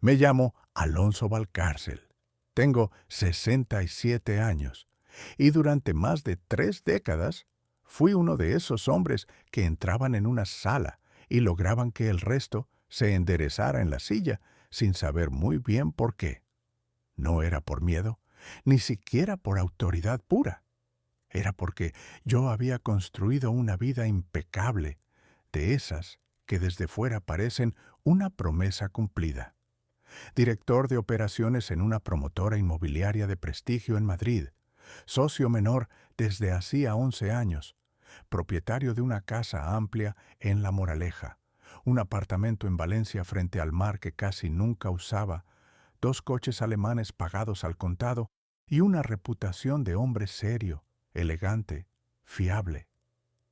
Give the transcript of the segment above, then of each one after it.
Me llamo Alonso Valcárcel. Tengo 67 años y durante más de 3 décadas fui uno de esos hombres que entraban en una sala y lograban que el resto se enderezara en la silla sin saber muy bien por qué. No era por miedo, ni siquiera por autoridad pura. Era porque yo había construido una vida impecable, de esas que desde fuera parecen una promesa cumplida. Director de operaciones en una promotora inmobiliaria de prestigio en Madrid, socio menor desde hacía 11 años, propietario de una casa amplia en La Moraleja, un apartamento en Valencia frente al mar que casi nunca usaba, 2 coches alemanes pagados al contado y una reputación de hombre serio, elegante, fiable.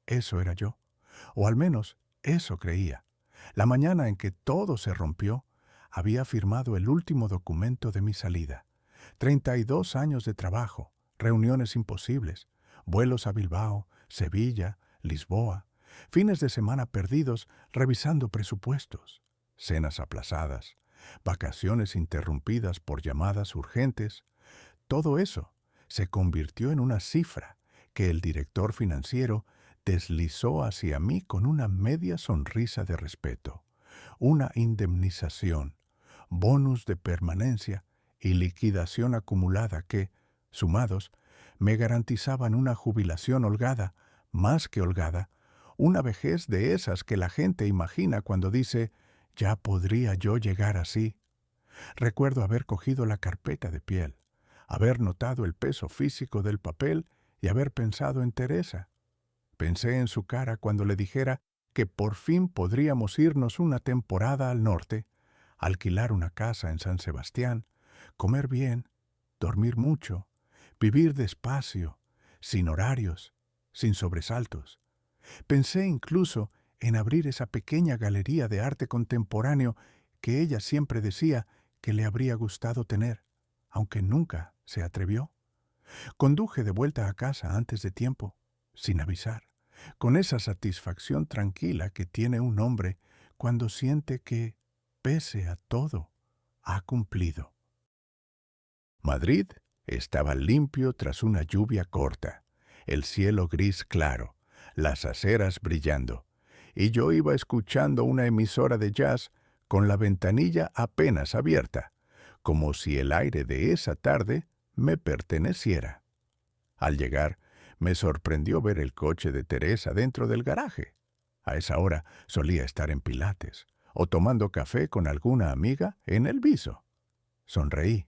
Eso era yo, o al menos eso creía. La mañana en que todo se rompió, había firmado el último documento de mi salida. 32 años de trabajo, reuniones imposibles, vuelos a Bilbao, Sevilla, Lisboa, fines de semana perdidos revisando presupuestos, cenas aplazadas, vacaciones interrumpidas por llamadas urgentes. Todo eso se convirtió en una cifra que el director financiero deslizó hacia mí con una media sonrisa de respeto, una indemnización, bonus de permanencia y liquidación acumulada que, sumados, me garantizaban una jubilación holgada, más que holgada, una vejez de esas que la gente imagina cuando dice, ya podría yo llegar así. Recuerdo haber cogido la carpeta de piel, haber notado el peso físico del papel y haber pensado en Teresa. Pensé en su cara cuando le dijera que por fin podríamos irnos una temporada al norte, alquilar una casa en San Sebastián, comer bien, dormir mucho, vivir despacio, sin horarios, sin sobresaltos. Pensé incluso en abrir esa pequeña galería de arte contemporáneo que ella siempre decía que le habría gustado tener, aunque nunca se atrevió. Conduje de vuelta a casa antes de tiempo, sin avisar, con esa satisfacción tranquila que tiene un hombre cuando siente que, pese a todo, ha cumplido. Madrid estaba limpio tras una lluvia corta, el cielo gris claro, las aceras brillando, y yo iba escuchando una emisora de jazz con la ventanilla apenas abierta, como si el aire de esa tarde me perteneciera. Al llegar, me sorprendió ver el coche de Teresa dentro del garaje. A esa hora solía estar en Pilates o tomando café con alguna amiga en el viso. Sonreí.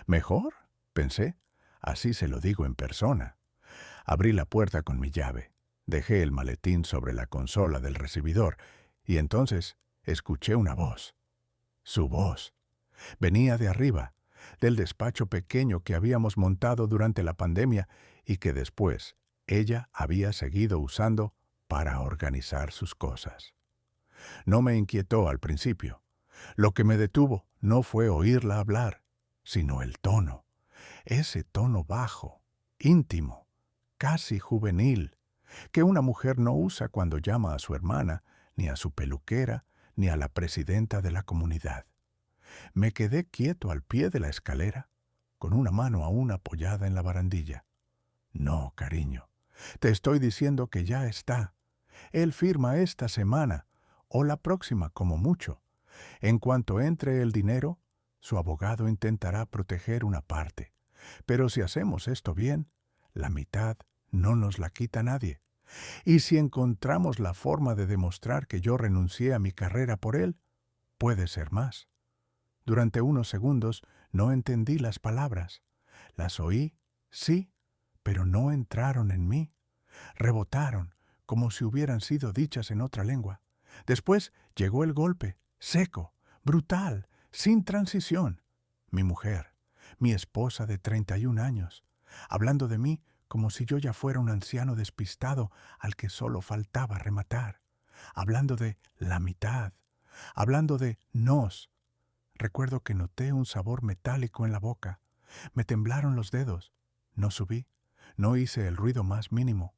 Mejor, pensé, así se lo digo en persona. Abrí la puerta con mi llave, dejé el maletín sobre la consola del recibidor y entonces escuché una voz. Su voz. Venía de arriba, del despacho pequeño que habíamos montado durante la pandemia y que después ella había seguido usando para organizar sus cosas. No me inquietó al principio. Lo que me detuvo no fue oírla hablar, sino el tono. Ese tono bajo, íntimo, casi juvenil, que una mujer no usa cuando llama a su hermana, ni a su peluquera, ni a la presidenta de la comunidad. Me quedé quieto al pie de la escalera, con una mano aún apoyada en la barandilla. No, cariño, te estoy diciendo que ya está. Él firma esta semana, o la próxima como mucho. En cuanto entre el dinero, su abogado intentará proteger una parte. Pero si hacemos esto bien, la mitad no nos la quita nadie. Y si encontramos la forma de demostrar que yo renuncié a mi carrera por él, puede ser más. Durante unos segundos no entendí las palabras. Las oí, sí, pero no entraron en mí. Rebotaron, como si hubieran sido dichas en otra lengua. Después llegó el golpe, seco, brutal, sin transición. Mi mujer, mi esposa de 31 años, hablando de mí como si yo ya fuera un anciano despistado al que solo faltaba rematar. Hablando de la mitad, hablando de nos. Recuerdo que noté un sabor metálico en la boca. Me temblaron los dedos. No subí. No hice el ruido más mínimo.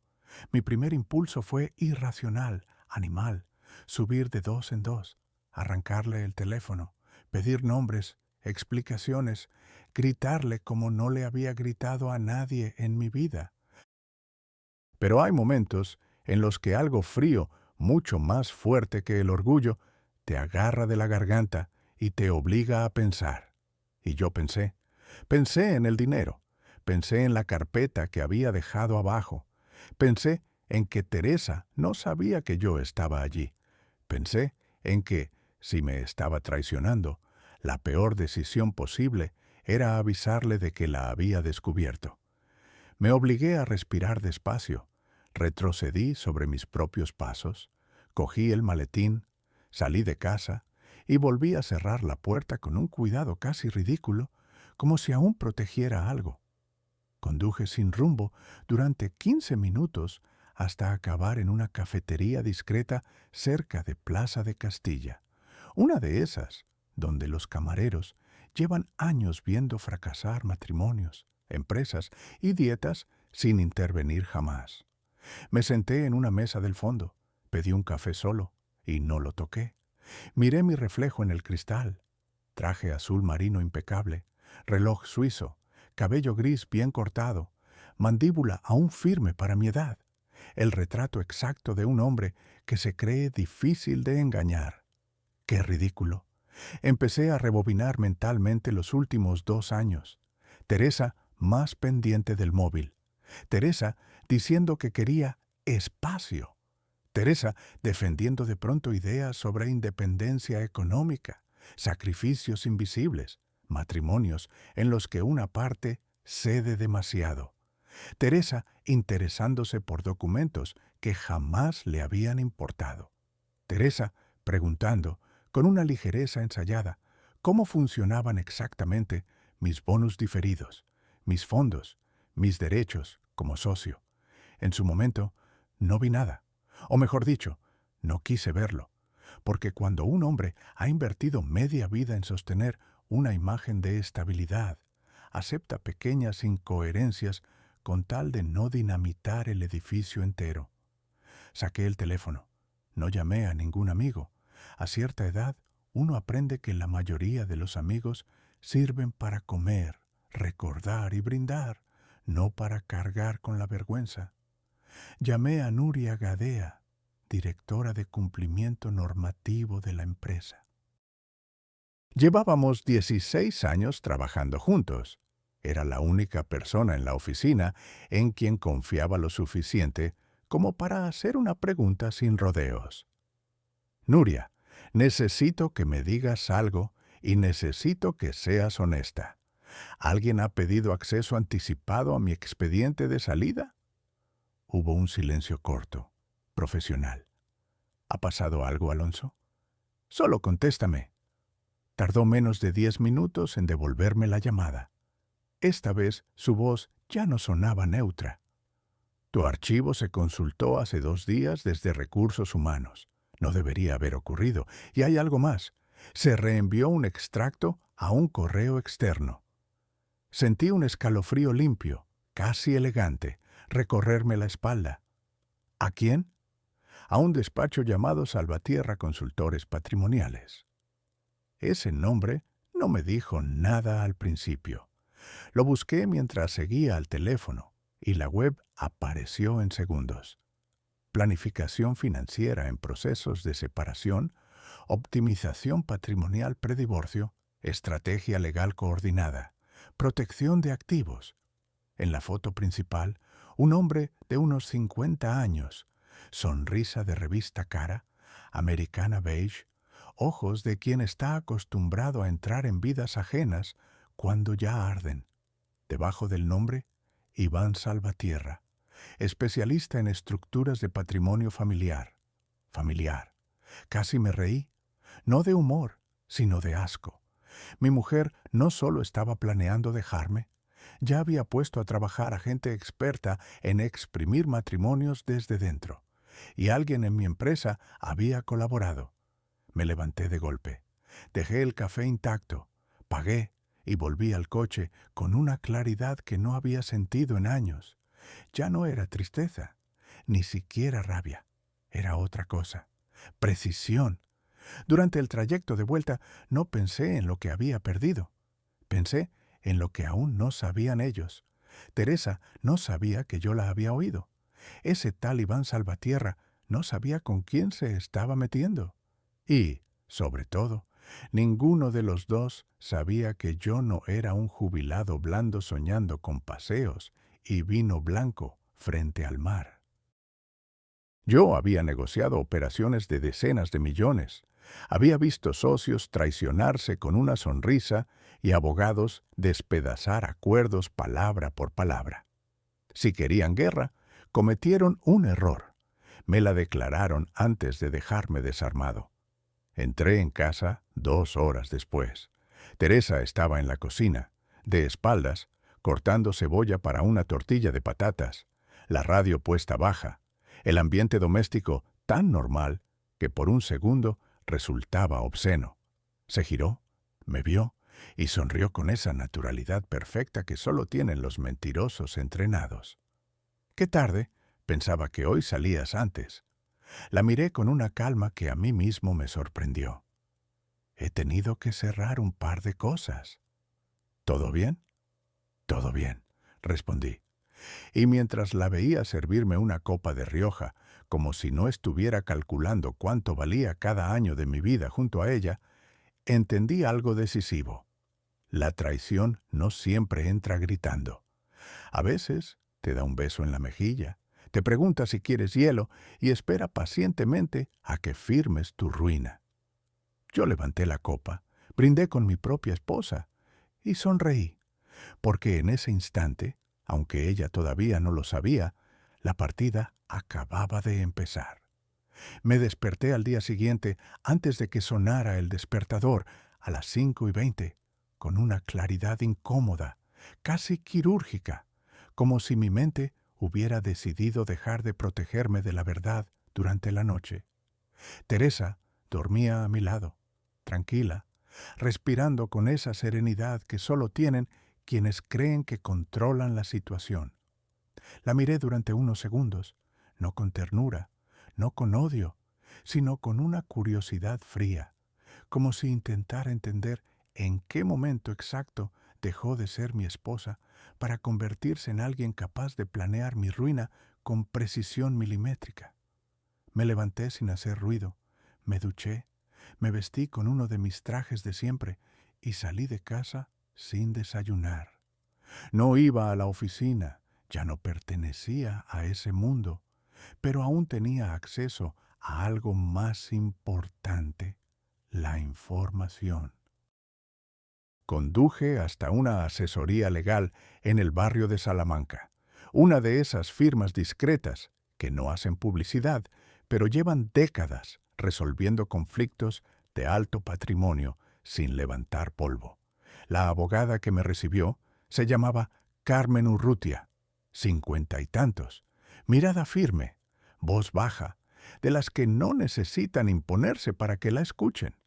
Mi primer impulso fue irracional, animal. Subir de dos en dos. Arrancarle el teléfono. pedir nombres, explicaciones, gritarle como no le había gritado a nadie en mi vida. Pero hay momentos en los que algo frío, mucho más fuerte que el orgullo, te agarra de la garganta y te obliga a pensar. Y yo pensé en el dinero, pensé en la carpeta que había dejado abajo, pensé en que Teresa no sabía que yo estaba allí, pensé en que, si me estaba traicionando, la peor decisión posible era avisarle de que la había descubierto. Me obligué a respirar despacio, retrocedí sobre mis propios pasos, cogí el maletín, salí de casa y volví a cerrar la puerta con un cuidado casi ridículo, como si aún protegiera algo. Conduje sin rumbo durante 15 minutos hasta acabar en una cafetería discreta cerca de Plaza de Castilla, una de esas donde los camareros llevan años viendo fracasar matrimonios, empresas y dietas sin intervenir jamás. Me senté en una mesa del fondo, pedí un café solo y no lo toqué. Miré mi reflejo en el cristal, traje azul marino impecable, reloj suizo, cabello gris bien cortado, mandíbula aún firme para mi edad, el retrato exacto de un hombre que se cree difícil de engañar. ¡Qué ridículo! Empecé a rebobinar mentalmente los últimos 2 años. Teresa más pendiente del móvil. Teresa diciendo que quería espacio. Teresa defendiendo de pronto ideas sobre independencia económica, sacrificios invisibles, matrimonios en los que una parte cede demasiado. Teresa interesándose por documentos que jamás le habían importado. Teresa preguntando, con una ligereza ensayada, cómo funcionaban exactamente mis bonus diferidos, mis fondos, mis derechos como socio. En su momento, no vi nada, o mejor dicho, no quise verlo, porque cuando un hombre ha invertido media vida en sostener una imagen de estabilidad, acepta pequeñas incoherencias con tal de no dinamitar el edificio entero. Saqué el teléfono. No llamé a ningún amigo. A cierta edad, uno aprende que la mayoría de los amigos sirven para comer, recordar y brindar, no para cargar con la vergüenza. Llamé a Nuria Gadea, directora de cumplimiento normativo de la empresa. Llevábamos 16 años trabajando juntos. Era la única persona en la oficina en quien confiaba lo suficiente como para hacer una pregunta sin rodeos. Nuria, necesito que me digas algo y necesito que seas honesta. ¿Alguien ha pedido acceso anticipado a mi expediente de salida? Hubo un silencio corto, profesional. ¿Ha pasado algo, Alonso? Solo contéstame. Tardó menos de 10 minutos en devolverme la llamada. Esta vez su voz ya no sonaba neutra. Tu archivo se consultó hace 2 días desde Recursos Humanos. No debería haber ocurrido. Y hay algo más. Se reenvió un extracto a un correo externo. Sentí un escalofrío limpio, casi elegante, recorrerme la espalda. ¿A quién? A un despacho llamado Salvatierra Consultores Patrimoniales. Ese nombre no me dijo nada al principio. Lo busqué mientras seguía al teléfono y la web apareció en segundos. Planificación financiera en procesos de separación, optimización patrimonial predivorcio, estrategia legal coordinada, protección de activos. En la foto principal, un hombre de unos 50 años, sonrisa de revista cara, americana beige, ojos de quien está acostumbrado a entrar en vidas ajenas cuando ya arden. Debajo del nombre, Iván Salvatierra, especialista en estructuras de patrimonio familiar. Familiar. Casi me reí, no de humor, sino de asco. Mi mujer no solo estaba planeando dejarme, ya había puesto a trabajar a gente experta en exprimir matrimonios desde dentro, y alguien en mi empresa había colaborado. Me levanté de golpe. Dejé el café intacto, pagué y volví al coche con una claridad que no había sentido en años. Ya no era tristeza, ni siquiera rabia. Era otra cosa. Precisión. Durante el trayecto de vuelta no pensé en lo que había perdido. Pensé en lo que aún no sabían ellos. Teresa no sabía que yo la había oído. Ese tal Iván Salvatierra no sabía con quién se estaba metiendo. Y, sobre todo, ninguno de los dos sabía que yo no era un jubilado blando soñando con paseos y vino blanco frente al mar. Yo había negociado operaciones de decenas de millones. Había visto socios traicionarse con una sonrisa y abogados despedazar acuerdos palabra por palabra. Si querían guerra, cometieron un error. Me la declararon antes de dejarme desarmado. Entré en casa 2 horas después. Teresa estaba en la cocina, de espaldas, cortando cebolla para una tortilla de patatas, la radio puesta baja, el ambiente doméstico tan normal que por un segundo resultaba obsceno. Se giró, me vio y sonrió con esa naturalidad perfecta que solo tienen los mentirosos entrenados. «Qué tarde, pensaba que hoy salías antes». La miré con una calma que a mí mismo me sorprendió. «He tenido que cerrar un par de cosas». «¿Todo bien?» «Todo bien», respondí. Y mientras la veía servirme una copa de Rioja, como si no estuviera calculando cuánto valía cada año de mi vida junto a ella, entendí algo decisivo. La traición no siempre entra gritando. A veces te da un beso en la mejilla, te pregunta si quieres hielo y espera pacientemente a que firmes tu ruina. Yo levanté la copa, brindé con mi propia esposa y sonreí, porque en ese instante, aunque ella todavía no lo sabía, la partida acababa de empezar. Me desperté al día siguiente antes de que sonara el despertador a las 5:20, con una claridad incómoda, casi quirúrgica, como si mi mente hubiera decidido dejar de protegerme de la verdad durante la noche. Teresa dormía a mi lado, tranquila, respirando con esa serenidad que solo tienen quienes creen que controlan la situación. La miré durante unos segundos, no con ternura, no con odio, sino con una curiosidad fría, como si intentara entender en qué momento exacto dejó de ser mi esposa para convertirse en alguien capaz de planear mi ruina con precisión milimétrica. Me levanté sin hacer ruido, me duché, me vestí con uno de mis trajes de siempre y salí de casa sin desayunar. No iba a la oficina, ya no pertenecía a ese mundo, pero aún tenía acceso a algo más importante, la información. Conduje hasta una asesoría legal en el barrio de Salamanca, una de esas firmas discretas que no hacen publicidad, pero llevan décadas resolviendo conflictos de alto patrimonio sin levantar polvo. La abogada que me recibió se llamaba Carmen Urrutia, 50 y tantos, mirada firme, voz baja, de las que no necesitan imponerse para que la escuchen.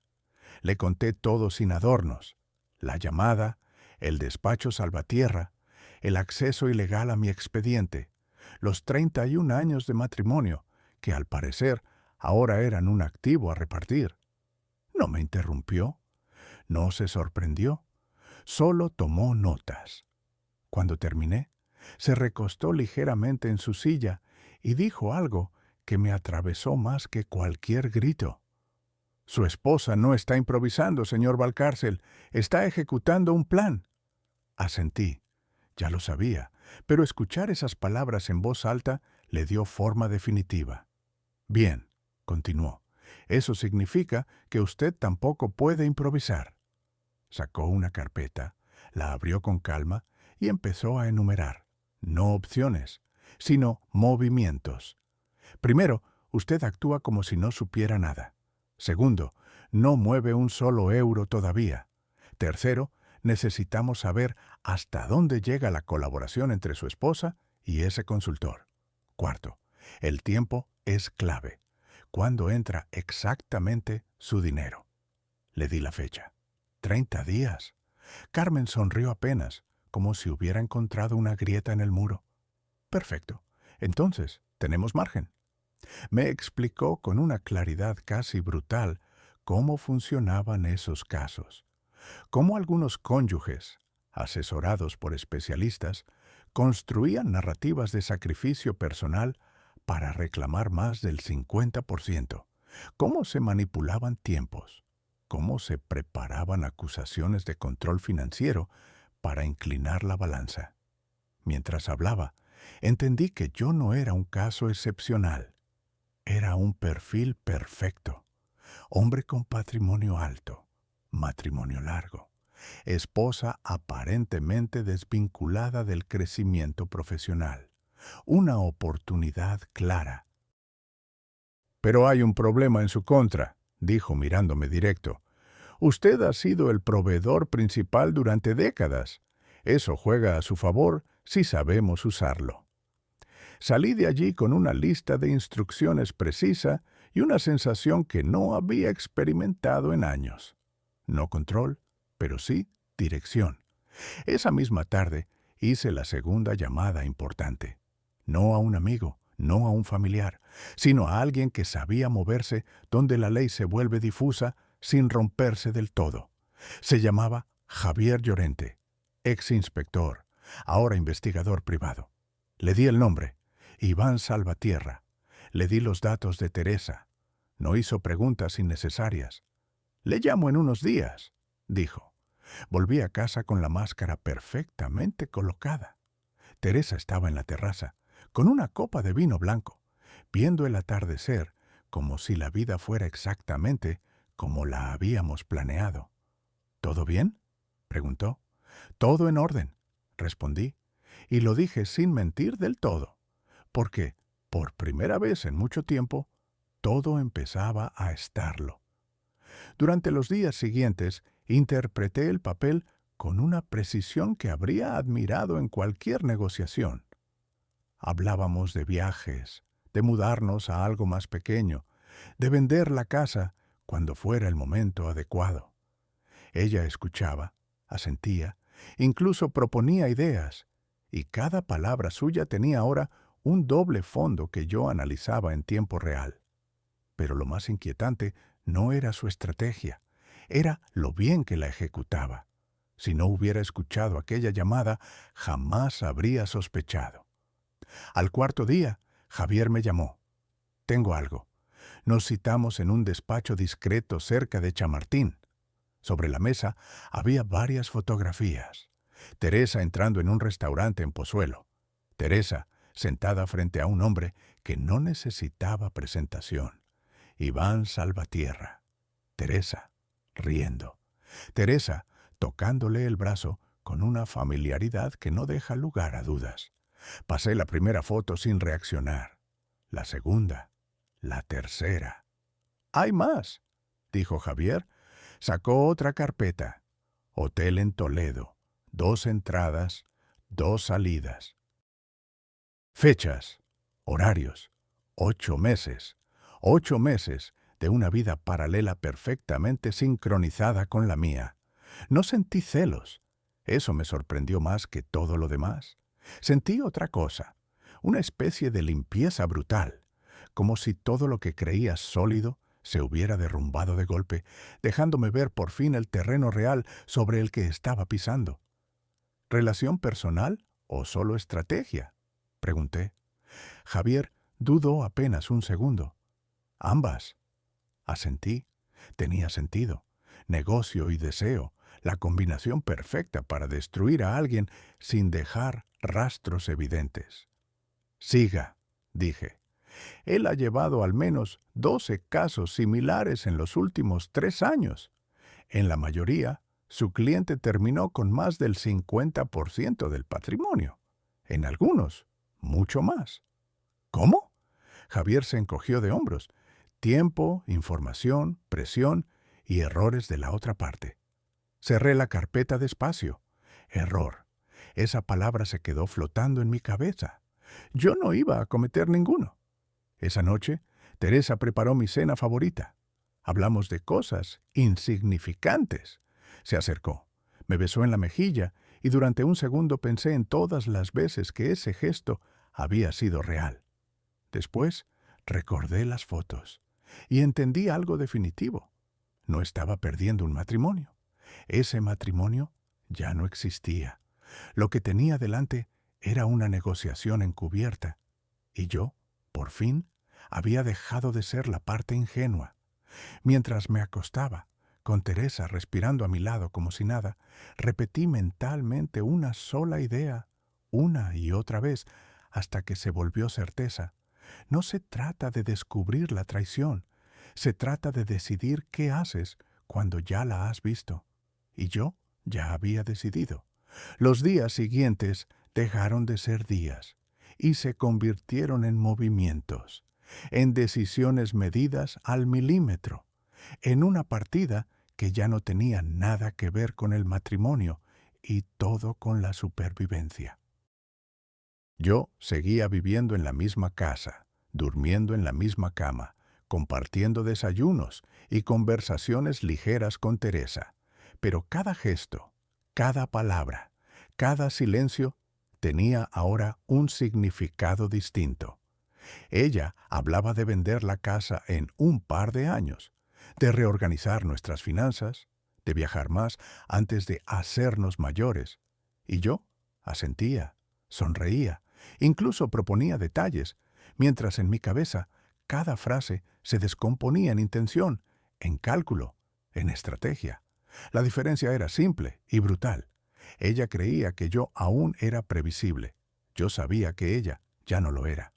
Le conté todo sin adornos: la llamada, el despacho Salvatierra, el acceso ilegal a mi expediente, los 31 años de matrimonio, que al parecer ahora eran un activo a repartir. No me interrumpió, no se sorprendió, solo tomó notas. Cuando terminé, se recostó ligeramente en su silla y dijo algo que me atravesó más que cualquier grito. «Su esposa no está improvisando, señor Valcárcel, está ejecutando un plan». Asentí. Ya lo sabía, pero escuchar esas palabras en voz alta le dio forma definitiva. «Bien», continuó, «eso significa que usted tampoco puede improvisar». Sacó una carpeta, la abrió con calma y empezó a enumerar, no opciones, sino movimientos. Primero, usted actúa como si no supiera nada. Segundo, no mueve un solo euro todavía. Tercero, necesitamos saber hasta dónde llega la colaboración entre su esposa y ese consultor. Cuarto, el tiempo es clave. ¿Cuándo entra exactamente su dinero? Le di la fecha. 30 días. Carmen sonrió apenas, como si hubiera encontrado una grieta en el muro. Perfecto. Entonces, tenemos margen. Me explicó con una claridad casi brutal cómo funcionaban esos casos, cómo algunos cónyuges, asesorados por especialistas, construían narrativas de sacrificio personal para reclamar más del 50%, cómo se manipulaban tiempos, cómo se preparaban acusaciones de control financiero para inclinar la balanza. Mientras hablaba, entendí que yo no era un caso excepcional, era un perfil perfecto. Hombre con patrimonio alto, matrimonio largo, esposa aparentemente desvinculada del crecimiento profesional. Una oportunidad clara. Pero hay un problema en su contra, dijo mirándome directo. Usted ha sido el proveedor principal durante décadas. Eso juega a su favor si sabemos usarlo. Salí de allí con una lista de instrucciones precisa y una sensación que no había experimentado en años. No control, pero sí dirección. Esa misma tarde hice la segunda llamada importante. No a un amigo, no a un familiar, sino a alguien que sabía moverse donde la ley se vuelve difusa sin romperse del todo. Se llamaba Javier Llorente, ex inspector, ahora investigador privado. Le di el nombre, Iván Salvatierra. Le di los datos de Teresa. No hizo preguntas innecesarias. «Le llamo en unos días», dijo. Volví a casa con la máscara perfectamente colocada. Teresa estaba en la terraza, con una copa de vino blanco, viendo el atardecer como si la vida fuera exactamente como la habíamos planeado. «¿Todo bien?», preguntó. «Todo en orden», respondí, y lo dije sin mentir del todo, porque, por primera vez en mucho tiempo, todo empezaba a estarlo. Durante los días siguientes, interpreté el papel con una precisión que habría admirado en cualquier negociación. Hablábamos de viajes, de mudarnos a algo más pequeño, de vender la casa cuando fuera el momento adecuado. Ella escuchaba, asentía, incluso proponía ideas, y cada palabra suya tenía ahora un doble fondo que yo analizaba en tiempo real. Pero lo más inquietante no era su estrategia, era lo bien que la ejecutaba. Si no hubiera escuchado aquella llamada, jamás habría sospechado. Al cuarto día, Javier me llamó. «Tengo algo». Nos citamos en un despacho discreto cerca de Chamartín. Sobre la mesa había varias fotografías. Teresa entrando en un restaurante en Pozuelo. Teresa sentada frente a un hombre que no necesitaba presentación. Iván Salvatierra. Teresa riendo. Teresa tocándole el brazo con una familiaridad que no deja lugar a dudas. Pasé la primera foto sin reaccionar. La segunda. La tercera. «Hay más», dijo Javier. Sacó otra carpeta. Hotel en Toledo. 2 entradas, 2 salidas. Fechas, horarios, 8 meses. 8 meses de una vida paralela perfectamente sincronizada con la mía. No sentí celos. Eso me sorprendió más que todo lo demás. Sentí otra cosa, una especie de limpieza brutal, como si todo lo que creía sólido se hubiera derrumbado de golpe, dejándome ver por fin el terreno real sobre el que estaba pisando. ¿Relación personal o solo estrategia?, pregunté. Javier dudó apenas un segundo. «Ambas», asentí. Tenía sentido. Negocio y deseo, la combinación perfecta para destruir a alguien sin dejar rastros evidentes. «Siga», dije. Él ha llevado al menos 12 casos similares en los últimos 3 años. En la mayoría, su cliente terminó con más del 50% del patrimonio. En algunos, mucho más. «¿Cómo?». Javier se encogió de hombros. Tiempo, información, presión y errores de la otra parte. Cerré la carpeta despacio. Error. Esa palabra se quedó flotando en mi cabeza. Yo no iba a cometer ninguno. Esa noche, Teresa preparó mi cena favorita. Hablamos de cosas insignificantes. Se acercó, me besó en la mejilla y durante un segundo pensé en todas las veces que ese gesto había sido real. Después, recordé las fotos y entendí algo definitivo. no estaba perdiendo un matrimonio. Ese matrimonio ya no existía. Lo que tenía delante era una negociación encubierta. Y yo, por fin, había dejado de ser la parte ingenua. Mientras me acostaba, con Teresa respirando a mi lado como si nada, repetí mentalmente una sola idea, una y otra vez, hasta que se volvió certeza. No se trata de descubrir la traición, se trata de decidir qué haces cuando ya la has visto. Y yo ya había decidido. Los días siguientes dejaron de ser días y se convirtieron en movimientos, en decisiones medidas al milímetro, en una partida que ya no tenía nada que ver con el matrimonio y todo con la supervivencia. Yo seguía viviendo en la misma casa, durmiendo en la misma cama, compartiendo desayunos y conversaciones ligeras con Teresa, pero cada gesto, cada palabra, cada silencio tenía ahora un significado distinto. Ella hablaba de vender la casa en un par de años, de reorganizar nuestras finanzas, de viajar más antes de hacernos mayores. Y yo asentía, sonreía, incluso proponía detalles, mientras en mi cabeza cada frase se descomponía en intención, en cálculo, en estrategia. La diferencia era simple y brutal. Ella creía que yo aún era previsible. Yo sabía que ella ya no lo era.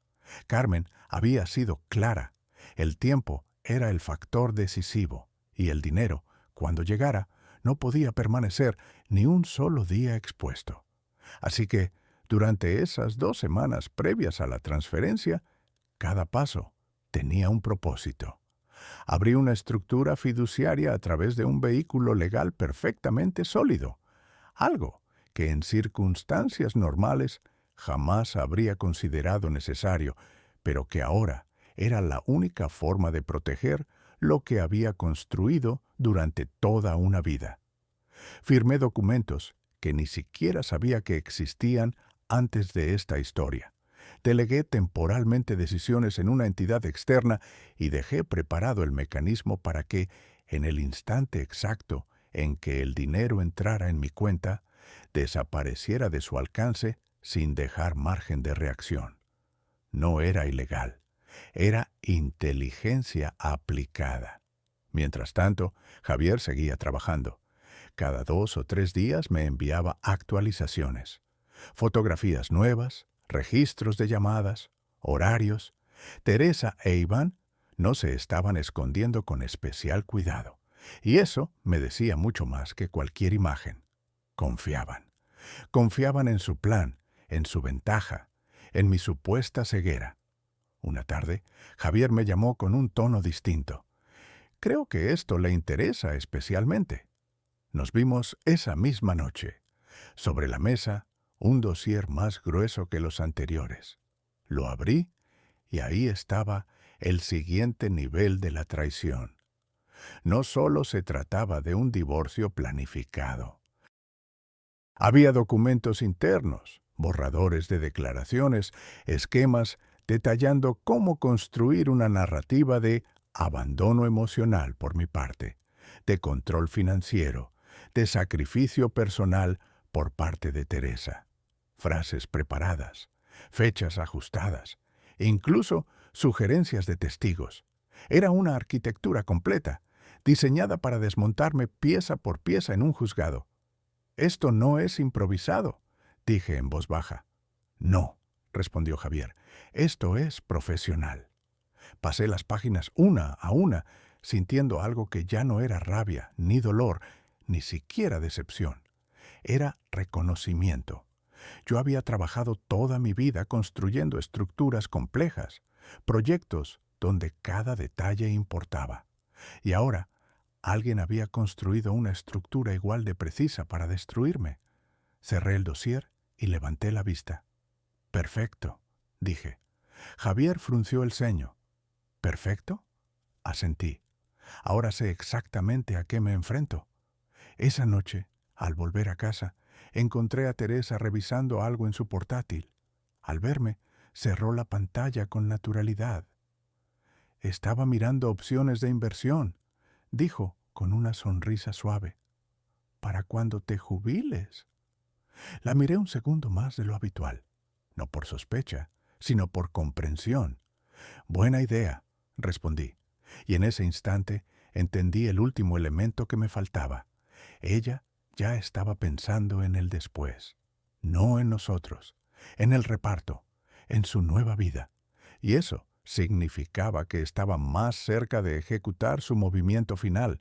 Carmen había sido clara. El tiempo era el factor decisivo y el dinero, cuando llegara, no podía permanecer ni un solo día expuesto. Así que, durante esas 2 semanas previas a la transferencia, cada paso tenía un propósito. Abrí una estructura fiduciaria a través de un vehículo legal perfectamente sólido, algo que en circunstancias normales jamás habría considerado necesario, pero que ahora era la única forma de proteger lo que había construido durante toda una vida. Firmé documentos que ni siquiera sabía que existían antes de esta historia. Delegué temporalmente decisiones en una entidad externa y dejé preparado el mecanismo para que, en el instante exacto en que el dinero entrara en mi cuenta, desapareciera de su alcance sin dejar margen de reacción. No era ilegal, era inteligencia aplicada. Mientras tanto, Javier seguía trabajando. Cada 2 o 3 días me enviaba actualizaciones, fotografías nuevas, registros de llamadas, horarios. Teresa e Iván no se estaban escondiendo con especial cuidado, y eso me decía mucho más que cualquier imagen. Confiaban. Confiaban en su plan, en su ventaja, en mi supuesta ceguera. Una tarde, Javier me llamó con un tono distinto. Creo que esto le interesa especialmente. Nos vimos esa misma noche. Sobre la mesa, un dossier más grueso que los anteriores. Lo abrí y ahí estaba el siguiente nivel de la traición. No solo se trataba de un divorcio planificado. Había documentos internos, borradores de declaraciones, esquemas detallando cómo construir una narrativa de abandono emocional por mi parte, de control financiero, de sacrificio personal por parte de Teresa. Frases preparadas, fechas ajustadas, e incluso sugerencias de testigos. Era una arquitectura completa, diseñada para desmontarme pieza por pieza en un juzgado. «Esto no es improvisado», dije en voz baja. «No», respondió Javier, «esto es profesional». Pasé las páginas una a una, sintiendo algo que ya no era rabia, ni dolor, ni siquiera decepción. Era reconocimiento. Yo había trabajado toda mi vida construyendo estructuras complejas, proyectos donde cada detalle importaba. Y ahora, alguien había construido una estructura igual de precisa para destruirme. Cerré el dossier y levanté la vista. «Perfecto», dije. Javier frunció el ceño. «¿Perfecto?», asentí. Ahora sé exactamente a qué me enfrento. Esa noche, al volver a casa, encontré a Teresa revisando algo en su portátil. Al verme, cerró la pantalla con naturalidad. «Estaba mirando opciones de inversión», dijo con una sonrisa suave. «Para cuando te jubiles». La miré un segundo más de lo habitual, no por sospecha, sino por comprensión. «Buena idea», respondí, y en ese instante entendí el último elemento que me faltaba. Ella ya estaba pensando en el después, no en nosotros, en el reparto, en su nueva vida, y eso significaba que estaba más cerca de ejecutar su movimiento final.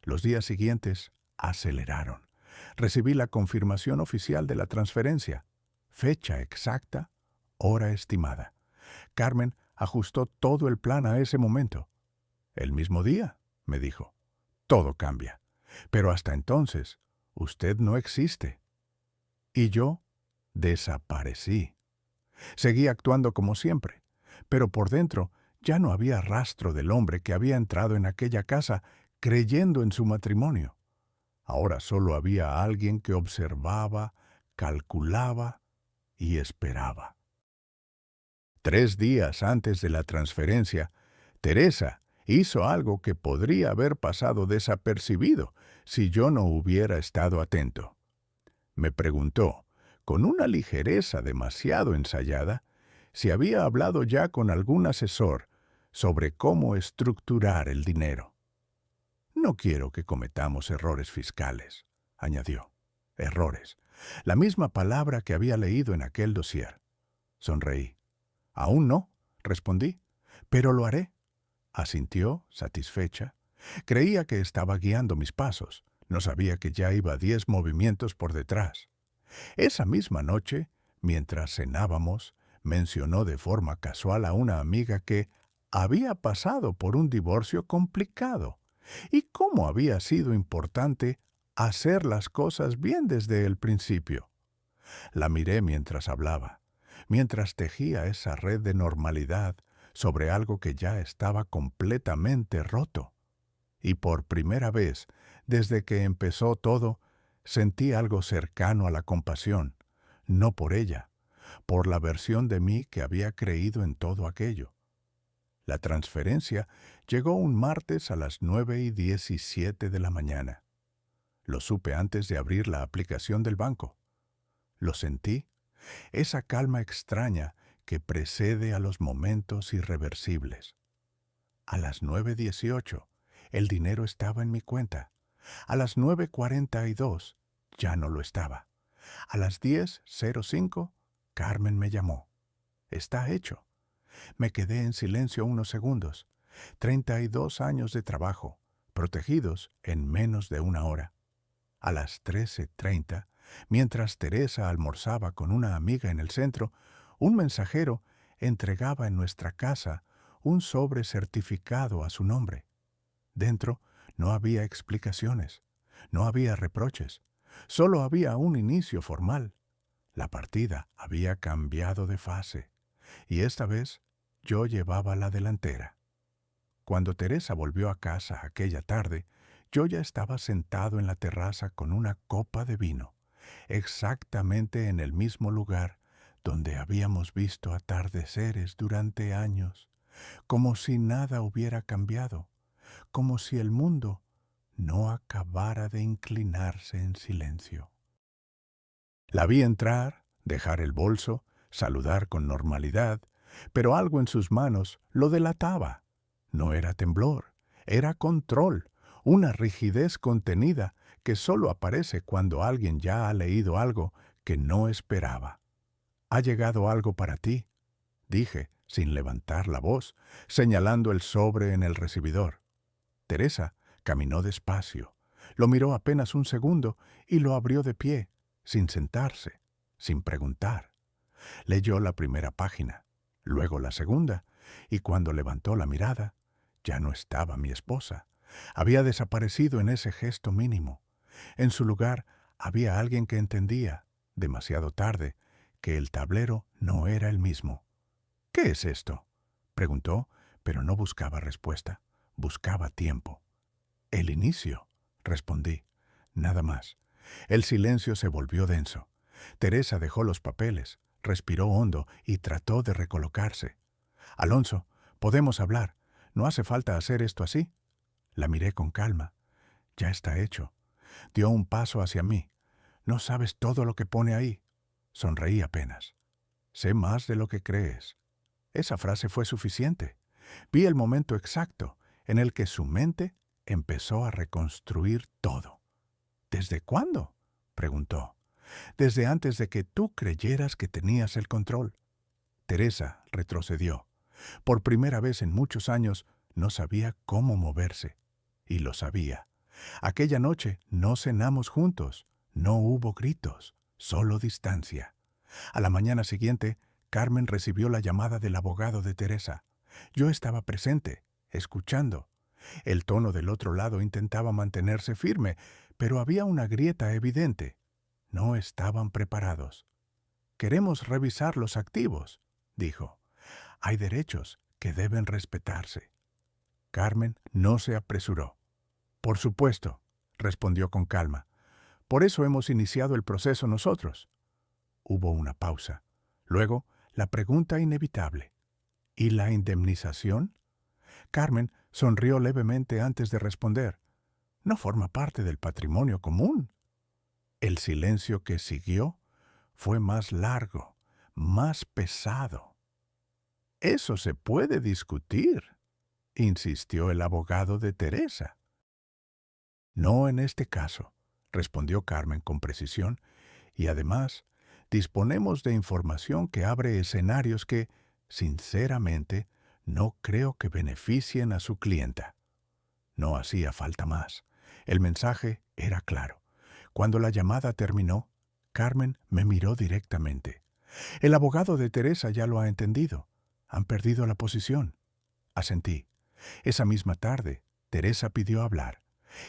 Los días siguientes aceleraron. Recibí la confirmación oficial de la transferencia. Fecha exacta, hora estimada. Carmen ajustó todo el plan a ese momento. «El mismo día», me dijo. «Todo cambia. Pero hasta entonces, usted no existe». Y yo desaparecí. Seguí actuando como siempre, pero por dentro ya no había rastro del hombre que había entrado en aquella casa creyendo en su matrimonio. Ahora solo había alguien que observaba, calculaba y esperaba. 3 días antes de la transferencia, Teresa hizo algo que podría haber pasado desapercibido si yo no hubiera estado atento. Me preguntó, con una ligereza demasiado ensayada, si había hablado ya con algún asesor sobre cómo estructurar el dinero. «No quiero que cometamos errores fiscales», añadió. «Errores». La misma palabra que había leído en aquel dossier. Sonreí. «Aún no», respondí, «pero lo haré». Asintió, satisfecha. Creía que estaba guiando mis pasos. No sabía que ya iba 10 movimientos por detrás. Esa misma noche, mientras cenábamos, mencionó de forma casual a una amiga que había pasado por un divorcio complicado y cómo había sido importante hacer las cosas bien desde el principio. La miré mientras hablaba, mientras tejía esa red de normalidad sobre algo que ya estaba completamente roto. Y por primera vez, desde que empezó todo, sentí algo cercano a la compasión, no por ella, por la versión de mí que había creído en todo aquello. La transferencia llegó un martes a las 9:17 de la mañana. Lo supe antes de abrir la aplicación del banco. Lo sentí, esa calma extraña que precede a los momentos irreversibles. A las 9:18, el dinero estaba en mi cuenta. A las 9:42, ya no lo estaba. A las 10:05, Carmen me llamó. «Está hecho». Me quedé en silencio unos segundos. 32 años de trabajo, protegidos en menos de una hora. A las 13:30, mientras Teresa almorzaba con una amiga en el centro, un mensajero entregaba en nuestra casa un sobre certificado a su nombre. Dentro no había explicaciones, no había reproches, solo había un inicio formal. La partida había cambiado de fase, y esta vez yo llevaba la delantera. Cuando Teresa volvió a casa aquella tarde, yo ya estaba sentado en la terraza con una copa de vino, exactamente en el mismo lugar donde habíamos visto atardeceres durante años, como si nada hubiera cambiado, como si el mundo no acabara de inclinarse en silencio. La vi entrar, dejar el bolso, saludar con normalidad, pero algo en sus manos lo delataba. No era temblor, era control, una rigidez contenida que solo aparece cuando alguien ya ha leído algo que no esperaba. «Ha llegado algo para ti», dije, sin levantar la voz, señalando el sobre en el recibidor. Teresa caminó despacio, lo miró apenas un segundo y lo abrió de pie, sin sentarse, sin preguntar. Leyó la primera página, luego la segunda, y cuando levantó la mirada, ya no estaba mi esposa. Había desaparecido en ese gesto mínimo. En su lugar había alguien que entendía, demasiado tarde, que el tablero no era el mismo. «¿Qué es esto?», preguntó, pero no buscaba respuesta, buscaba tiempo. «El inicio», respondí, nada más. El silencio se volvió denso. Teresa dejó los papeles, respiró hondo y trató de recolocarse. «Alonso, podemos hablar. No hace falta hacer esto así». La miré con calma. Ya está hecho. Dio un paso hacia mí. No sabes todo lo que pone ahí. Sonreí apenas. Sé más de lo que crees. Esa frase fue suficiente. Vi el momento exacto en el que su mente empezó a reconstruir todo. ¿Desde cuándo?, preguntó. Desde antes de que tú creyeras que tenías el control. Teresa retrocedió. Por primera vez en muchos años no sabía cómo moverse. Y lo sabía. Aquella noche no cenamos juntos. No hubo gritos, solo distancia. A la mañana siguiente, Carmen recibió la llamada del abogado de Teresa. Yo estaba presente, escuchando. El tono del otro lado intentaba mantenerse firme, pero había una grieta evidente. No estaban preparados. «Queremos revisar los activos», dijo. «Hay derechos que deben respetarse». Carmen no se apresuró. «Por supuesto», respondió con calma. «Por eso hemos iniciado el proceso nosotros». Hubo una pausa. Luego, la pregunta inevitable. «¿Y la indemnización?». Carmen sonrió levemente antes de responder. «No forma parte del patrimonio común». El silencio que siguió fue más largo, más pesado. «Eso se puede discutir», insistió el abogado de Teresa. «No en este caso», respondió Carmen con precisión, «y además disponemos de información que abre escenarios que, sinceramente, no creo que beneficien a su clienta». No hacía falta más. El mensaje era claro. Cuando la llamada terminó, Carmen me miró directamente. «El abogado de Teresa ya lo ha entendido. Han perdido la posición». Asentí. Esa misma tarde, Teresa pidió hablar.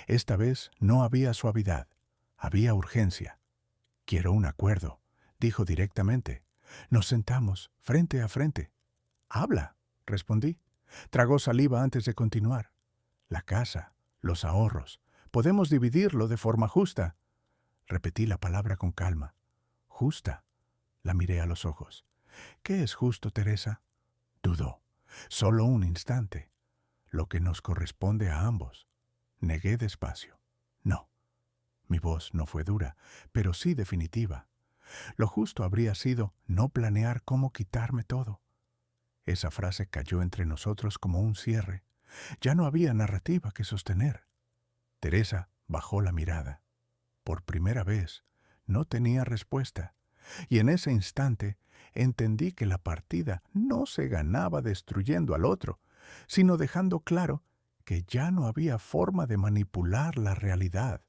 Esta vez no había suavidad, había urgencia. «Quiero un acuerdo», dijo directamente. «Nos sentamos frente a frente». «Habla», respondí. Tragó saliva antes de continuar. «La casa, los ahorros, podemos dividirlo de forma justa». Repetí la palabra con calma. «Justa». La miré a los ojos. «¿Qué es justo, Teresa?». Dudó. Solo un instante. «Lo que nos corresponde a ambos». Negué despacio. «No». Mi voz no fue dura, pero sí definitiva. Lo justo habría sido no planear cómo quitarme todo. Esa frase cayó entre nosotros como un cierre. Ya no había narrativa que sostener. Teresa bajó la mirada. Por primera vez, no tenía respuesta. Y en ese instante entendí que la partida no se ganaba destruyendo al otro, sino dejando claro que ya no había forma de manipular la realidad.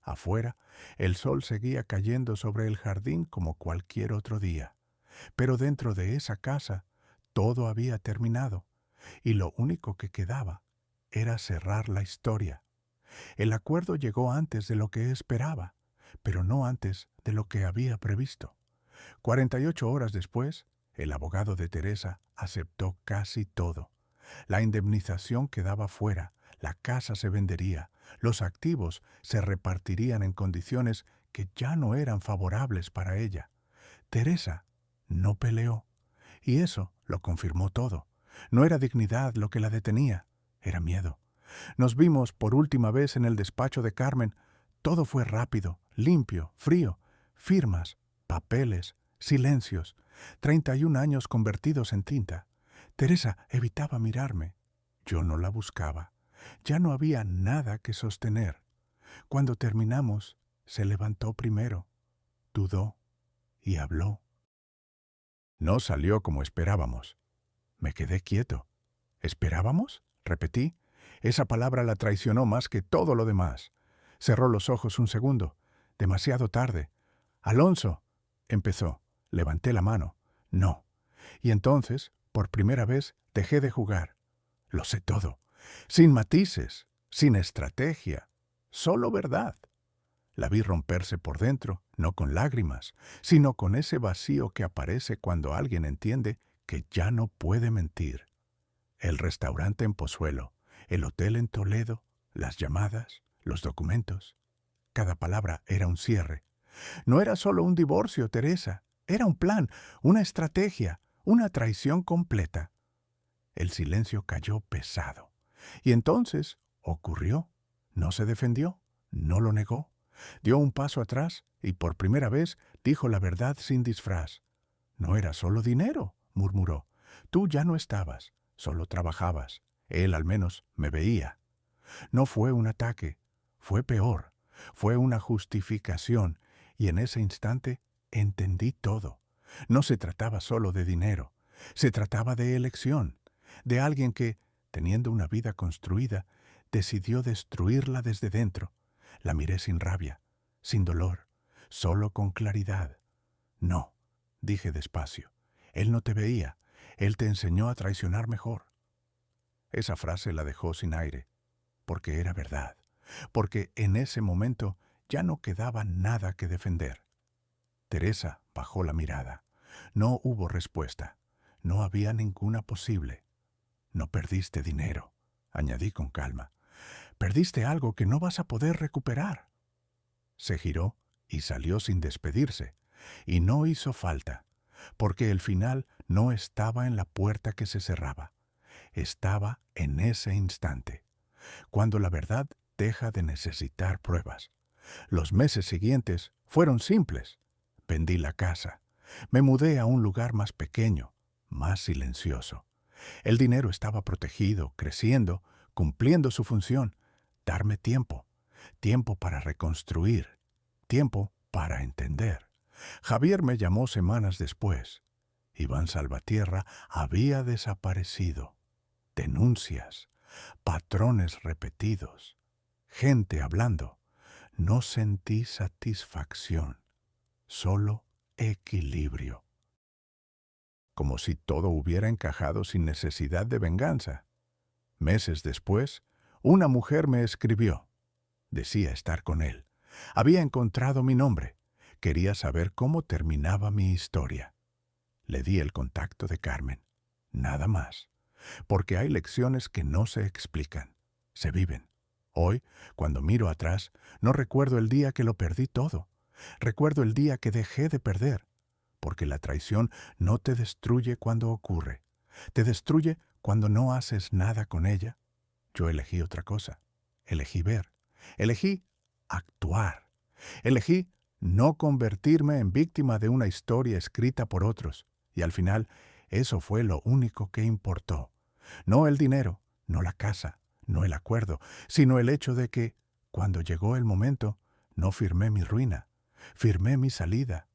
Afuera, el sol seguía cayendo sobre el jardín como cualquier otro día. Pero dentro de esa casa, todo había terminado, y lo único que quedaba era cerrar la historia. El acuerdo llegó antes de lo que esperaba, pero no antes de lo que había previsto. 48 horas después, el abogado de Teresa aceptó casi todo. La indemnización quedaba fuera, la casa se vendería, los activos se repartirían en condiciones que ya no eran favorables para ella. Teresa no peleó, y eso lo confirmó todo. No era dignidad lo que la detenía, era miedo. Nos vimos por última vez en el despacho de Carmen. Todo fue rápido, limpio, frío. Firmas, papeles, silencios. 31 años convertidos en tinta. Teresa evitaba mirarme. Yo no la buscaba. Ya no había nada que sostener. Cuando terminamos, se levantó primero, dudó y habló. No salió como esperábamos. Me quedé quieto. ¿Esperábamos?, repetí. Esa palabra la traicionó más que todo lo demás. Cerró los ojos un segundo. Demasiado tarde. «Alonso», empezó. Levanté la mano. «No». Y entonces, por primera vez, dejé de jugar. Lo sé todo. Sin matices, sin estrategia. Solo verdad. La vi romperse por dentro, no con lágrimas, sino con ese vacío que aparece cuando alguien entiende que ya no puede mentir. El restaurante en Pozuelo, el hotel en Toledo, las llamadas, los documentos. Cada palabra era un cierre. No era solo un divorcio, Teresa. Era un plan, una estrategia, una traición completa. El silencio cayó pesado. Y entonces ocurrió. No se defendió, no lo negó. Dio un paso atrás y por primera vez dijo la verdad sin disfraz. No era solo dinero, murmuró. Tú ya no estabas, solo trabajabas. Él al menos me veía. No fue un ataque, fue peor. Fue una justificación y en ese instante entendí todo. No se trataba solo de dinero, se trataba de elección, de alguien que, teniendo una vida construida, decidió destruirla desde dentro. La miré sin rabia, sin dolor, solo con claridad. No, dije despacio, él no te veía, él te enseñó a traicionar mejor. Esa frase la dejó sin aire, porque era verdad, porque en ese momento ya no quedaba nada que defender. Teresa bajó la mirada. No hubo respuesta. No había ninguna posible. No perdiste dinero, añadí con calma. Perdiste algo que no vas a poder recuperar. Se giró y salió sin despedirse. Y no hizo falta, porque el final no estaba en la puerta que se cerraba. Estaba en ese instante, cuando la verdad deja de necesitar pruebas. Los meses siguientes fueron simples. Vendí la casa. Me mudé a un lugar más pequeño, más silencioso. El dinero estaba protegido, creciendo, cumpliendo su función. Darme tiempo. Tiempo para reconstruir. Tiempo para entender. Javier me llamó semanas después. Iván Salvatierra había desaparecido. Denuncias. Patrones repetidos. Gente hablando. No sentí satisfacción. Solo equilibrio. Como si todo hubiera encajado sin necesidad de venganza. Meses después, una mujer me escribió. Decía estar con él. Había encontrado mi nombre. Quería saber cómo terminaba mi historia. Le di el contacto de Carmen. Nada más. Porque hay lecciones que no se explican. Se viven. Hoy, cuando miro atrás, no recuerdo el día que lo perdí todo. Recuerdo el día que dejé de perder, porque la traición no te destruye cuando ocurre, te destruye cuando no haces nada con ella. Yo elegí otra cosa, elegí ver, elegí actuar, elegí no convertirme en víctima de una historia escrita por otros, y al final eso fue lo único que importó. No el dinero, no la casa, no el acuerdo, sino el hecho de que, cuando llegó el momento, no firmé mi ruina. Firmé mi salida,